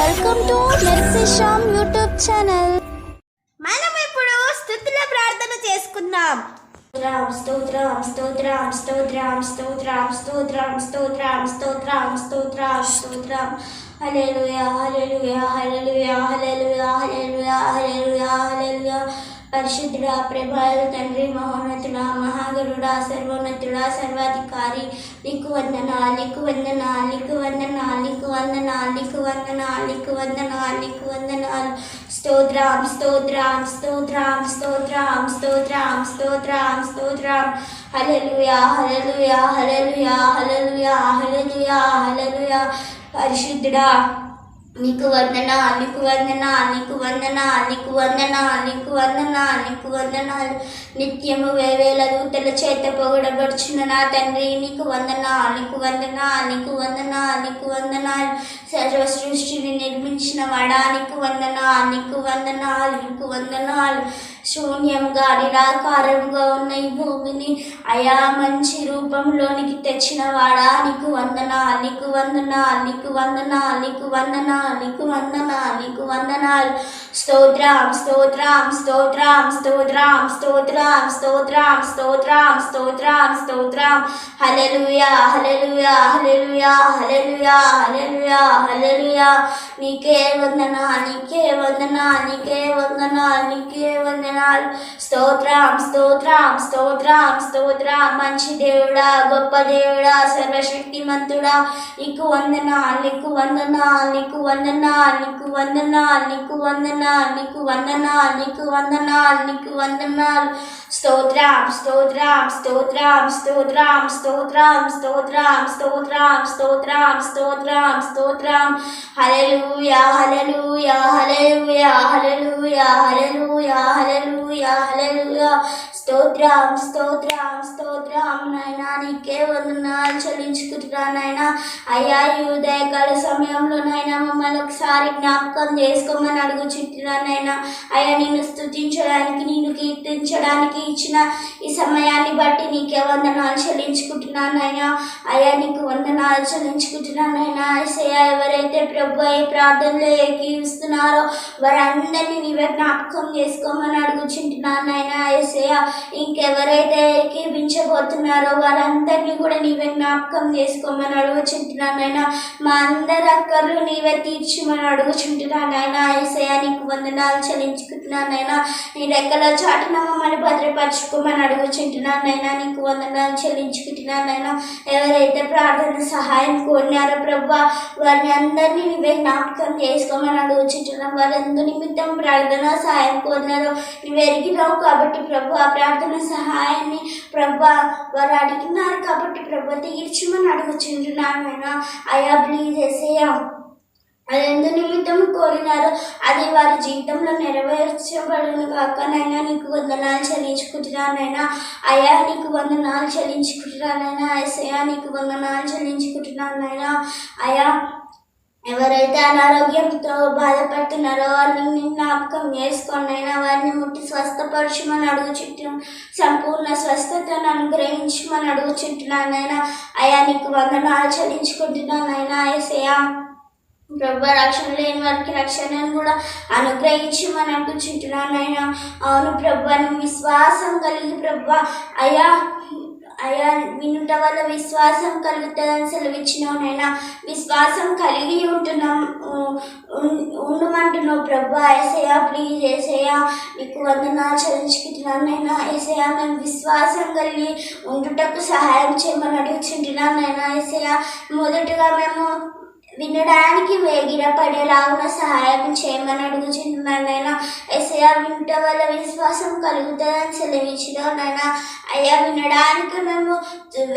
Welcome to మెర్సిషామ్ YouTube channel. మనం ఇప్పుడు స్తుతుల ప్రార్థన చేసుకుందాం. స్తోత్రం స్తోత్రం స్తోత్రం స్తోత్రం స్తోత్రం స్తోత్రం స్తోత్రం స్తోత్రం స్తోత్రం హల్లెలూయా హల్లెలూయా హల్లెలూయా హల్లెలూయా హల్లెలూయా హల్లెలూయా హల్లెలూయా. పరిశుద్ధుడా, ప్రభావ తండ్రి, మహోన్నతుడా, మహాగరుడా, సర్వోన్నతుడా, సర్వాధికారి, నీకు వందనాలు, నీకు వందనాలు, నీకు వందనాలు, నీకు వందనాలు, నీకు వందనాలు, నీకు వందనాలు, నీకు వందనాలు. స్తోత్రం స్తోత్రం స్తోత్రం స్తోత్రం స్తోత్రం స్తోత్రం స్తోత్రం హల్లెలూయా హల్లెలూయా హల్లెలూయా హల్లెలూయా హల్లెలూయా హల్లెలూయా. పరిశుద్ధుడా, నీకు వందనాలు, నీకు వందనాలు, నీకు వందనాలు, నీకు వందనాలు, నీకు వందనాలు, నీకు వందనాలు. నిత్యము వేవేల దూతల చేత పొగడబడుచున్న నా తండ్రి, నీకు వందనాలు, నీకు వందనాలు, నీకు వందనాలు, నీకు వందనాలు. సర్వ సృష్టిని నిర్మించిన వాడా, నీకు వందనాలు, నీకు వందనాలు, నీకు వందనాలు. శూన్యంగా నిరాకారంగా ఉన్న ఈ భూమిని అయా మంచి రూపంలోనికి తెచ్చిన వాడా, నీకు వందనాలు, నీకు వందనాలు, నీకు వందనాలు, నీకు వందనాలు, నీకు వందనాలు, నీకు వందనాలు. స్తోత్రం స్తోత్రం స్తోత్రం స్తోత్రం స్తోత్రం స్తోత్రం స్తోత్రం స్తోత్రం స్తోత్రం హల్లెలూయా హల్లెలూయా హల్లెలూయా హల్లెలూయా హల్లెలూయా హల్లెలూయా. నీకే వందనాలు, నీకే వందనాలు, నీకే వందనాలు, నీకే వందనాలు. స్తోత్రం స్తోత్రం స్తోత్రం స్తోత్రం. మంచి దేవుడా, గొప్ప దేవుడా, సర్వశక్తిమంతుడా, నీకు వందనాలు, నీకు వందనాలు, నీకు వందనాలు, నీకు వందనాలు, నీకు వందనాలు, నీకు వందనాలు, నీకు వందనాలు, నీకు వందనాలు. స్తోత్రం స్తోత్రం స్తోత్రం స్తోత్రం స్తోత్రం స్తోత్రం స్తోత్రం స్తోత్రం స్తోత్రం స్తోత్రం హల్లెలూయా హల్లెలూయా హల్లెలూయా హల్లెలూయా హల్లెలూయా హల్లెలూయా హల్లెలూయా. స్తోత్రం స్తోత్రం స్తోత్రం. నాయనా, నీకే వందనాలు చెల్లించుకుంటున్నా నాయనా. అయ్యా, ఈ ఉదయకాల సమయంలో నాయనా మమ్మల్ని ఒకసారి జ్ఞాపకం చేసుకోమని అడుగుచుంటున్నా నాయనా. అయ్యా, నిన్ను స్తుతించడానికి, నిన్ను కీర్తించడానికి ఇచ్చిన ఈ సమయాన్ని బట్టి నీకే వందనాలు చెల్లించుకుంటున్నాను నాయనా. అయ్యా, నీకు వందనాలు చెల్లించుకుంటున్నాను నాయనా. యేసయ్యా, ఎవరైతే ప్రభు ఈ ప్రార్థనలో ఏకీవిస్తున్నారో వారందరినీ నీవే జ్ఞాపకం చేసుకోమని అడుగుచుంటున్నాను నాయనా. యేసయ్యా, ఇంకెవరైతే ఏకీవించబోతున్నారో వారందరినీ కూడా నీవే జ్ఞాపకం చేసుకోమని అడుగుచుంటున్నాను నాయనా. మా అందరి అక్కర్లు నీవే తీర్చమని అడుగుచుంటున్నాను నాయనా. యేసయ్యా, నీకు వందనాలు చెల్లించుకుంటున్నాను నాయనా. నీ రెక్కల చాటున మమ్మల్ని భద్రపరచుకోమని అడుగుచుంటున్నాను నాయనా. నీకు వందనాలు చెల్లించుకుంటున్నాను నాయనా. ఎవరైతే ప్రార్థన సహాయం కోరినారో ప్రభా, వారిని అందరినీ నీవే జ్ఞాపకం చేసుకోమని అడుగుచుంటున్నాను. వారందరి నిమిత్తం ప్రార్థన సహాయం కోరినారో నువ్వు ఎరిగినావు కాబట్టి ప్రభు ఆ ప్రార్థన సహాయాన్ని ప్రభా వారు అడిగినారు కాబట్టి ప్రభు తీర్చమని అడుగుచుంటున్నాను నాయనా. అయ్యా, ప్లీజ్ యేసయ్యా, అది ఎందు నిమిత్తం కోరినారో అది వారి జీవితంలో నెరవేర్చబడును కాక నైనా. నీకు వందనాలు చెల్లించుకుంటున్నానైనా. అయ్యా, నీకు వందనాలు చెల్లించుకుంటున్నానైనా. యేసయ్యా, నీకు వందనాలు చెల్లించుకుంటున్నానైనా. అయ్యా, ఎవరైతే అనారోగ్యంతో బాధపడుతున్నారో వారిని జ్ఞాపకం చేసుకున్నైనా వారిని ముట్టి స్వస్థపరచమని అడుగుచుంటున్నాను. సంపూర్ణ స్వస్థతను అనుగ్రహించమని అడుగుచుంటున్నానైనా. అయ్యా, నీకు వందనాలు చెల్లించుకుంటున్నానైనా. యేసయ్యా, ప్రభు రక్షణ లేని వారికి రక్షణను కూడా అనుగ్రహించమని అనుకుంటున్నాను నాయనా. అవును ప్రభు, నువ్వు విశ్వాసం కలిగి ప్రభు అయ్యా అయ్యా వినుట వల్ల విశ్వాసం కలుగుతుందని సెలవిచ్చినావు నైనా. విశ్వాసం కలిగి ఉండమంటున్నావు ప్రభు. యేసయ్యా, ప్లీజ్ యేసయ్యా, నీకు వందనాలు చెల్లించుకుంటున్నాను నైనా. యేసయ్యా, మేము విశ్వాసం కలిగి ఉండుటకు సహాయం చేయమని అడుగుచుంటున్నాను నైనా. యేసయ్యా, మొదటగా మేము వినడానికి వేగిరపడేలాగా సహాయం చేయమని అడుగుచుంటున్నాను నాయనా. యేసయ్యా, వినుట వల్ల విశ్వాసం కలుగుతుందని సెలవిచ్చినావు నాయనా. అయ్యా, వినడానికి మేము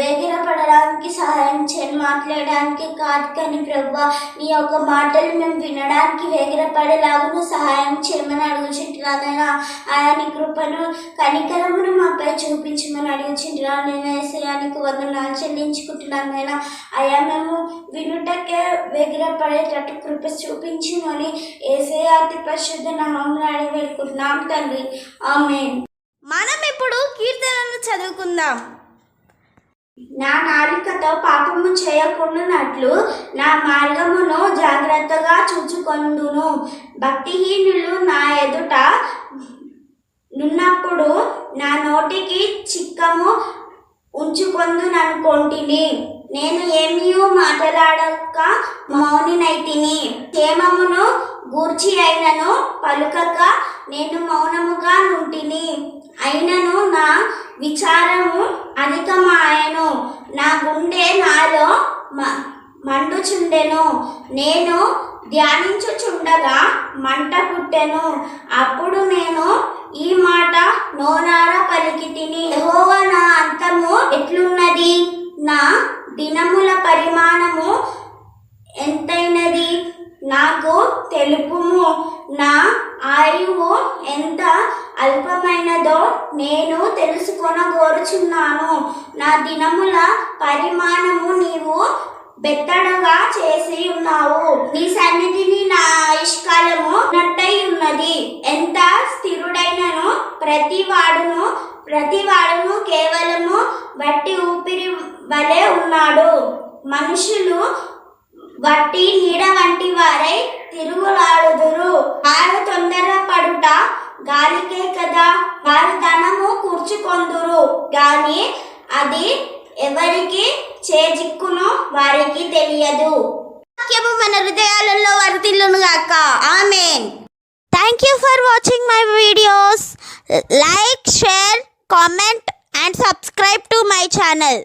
వేగిరపడడానికి సహాయం చేయండి, మాట్లాడడానికి కాదు కానీ ప్రభు నీ యొక్క మాటలు మేము వినడానికి వేగిరపడేలాగా సహాయం చేయమని అడుగుచుంటున్నాను నాయనా. ఆయా, నీ కృపను కనికరమును మాపై చూపించమని అడుగుచుంటున్నాను నేను. యేసయ్యా, నీకు వందనాలు చెల్లించుకుంటున్నాను నాయనా. అయ్యా, మేము వినుటకే వేగిరపడేటట్టు కృప చూపించమని యేసయ్యా అతి పరిశుద్ధ నామమున అడిగి వేడుకుంటున్నాం తండ్రి. ఆమేన్. మనం ఇప్పుడు కీర్తనలు చదువుకుందాం. నా నాలుకతో పాపము చేయకుండానట్లు నా మార్గమును జాగ్రత్తగా చూచుకొందును. భక్తిహీనులు నా ఎదుట నున్నప్పుడు నా నోటికి చిక్కము ఉంచుకొందుననుకొంటిని. నేను ఏమీ మాట్లాడక మౌనినైతిని. క్షేమమును గూర్చి అయినను పలుకక నేను మౌనముగా నుంటిని. అయినను నా విచారము అధికమాయను, నా గుండె నాలో మండుచుండెను. నేను ధ్యానించుచుండగా మంట పుట్టెను. అప్పుడు నేను ఈ మాట నోరారా పలికితిని, యెహోవా నా అంతము ఎట్లున్నది, నా దినముల పరిమాణము ఎంతైనది నాకు తెలుపుము. నా ఆయువు ఎంత అల్పమైనదో నేను తెలుసుకొనగోరుచున్నాను. నా దినముల పరిమాణము నీవు బెత్తడగా చేసి ఉన్నావు. నీ సన్నిధిని నా ఆయుష్కాలము నట్టై ఉన్నది. ఎంత స్థిరుడైనను ప్రతివాడును కేవలము వట్టి ఊపిరి వలె ఉన్నాడు. మనుషులు వట్టి నీడ వంటి వారై తిరుగులాడుదురు. వారు తొందరపడుట గాలికే కదా. వారు ధనము కూర్చుకొందురు గాని అది ఎవరికి చేజిక్కునో వారికి తెలియదు. వాక్యము మన హృదయాలలో వర్ధిల్లును గాక. ఆమేన్. Thank you for watching my videos. Like, share, comment and subscribe to my channel.